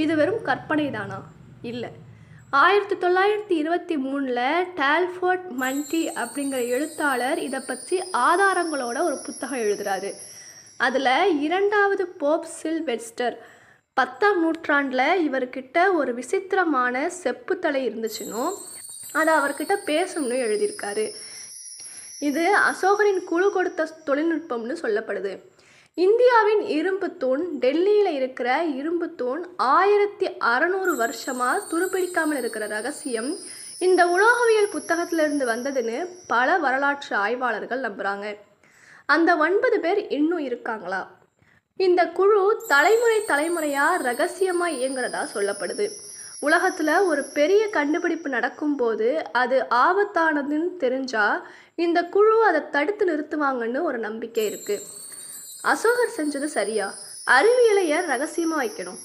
இது வெறும் கற்பனை தானா? இல்லை. 1923 டால்போர்ட் மன்டி அப்படிங்கிற எழுத்தாளர் இதை பற்றி ஆதாரங்களோட ஒரு புத்தகம் எழுதுறாரு. அதில் இரண்டாவது போப் சில்வெஸ்டர் 10ஆம் நூற்றாண்டில் இவர்கிட்ட ஒரு விசித்திரமான செப்புத்தலை இருந்துச்சுன்னும் அதை அவர்கிட்ட பேசணும்னு எழுதியிருக்காரு. இது அசோகரின் குழு கொடுத்த தொழில்நுட்பம்னு சொல்லப்படுது. இந்தியாவின் இரும்பு தூண், டெல்லியில் இருக்கிற இரும்பு தூண் 1600 வருஷமாக துருப்பிடிக்காமல் இருக்கிற ரகசியம் இந்த உலோகவியல் புத்தகத்திலிருந்து வந்ததுன்னு பல வரலாற்று ஆய்வாளர்கள் நம்புகிறாங்க. அந்த 9 பேர் இன்னும் இருக்காங்களா? இந்த குழு தலைமுறையாக ரகசியமாக இயங்குறதா சொல்லப்படுது. உலகத்தில் ஒரு பெரிய கண்டுபிடிப்பு நடக்கும்போது அது ஆபத்தானதுன்னு தெரிஞ்சால் இந்த குழு அதை தடுத்து நிறுத்துவாங்கன்னு ஒரு நம்பிக்கை இருக்குது. அசோகர் செஞ்சது சரியா? அறிவியலை ஏன் ரகசியமாக வைக்கணும்?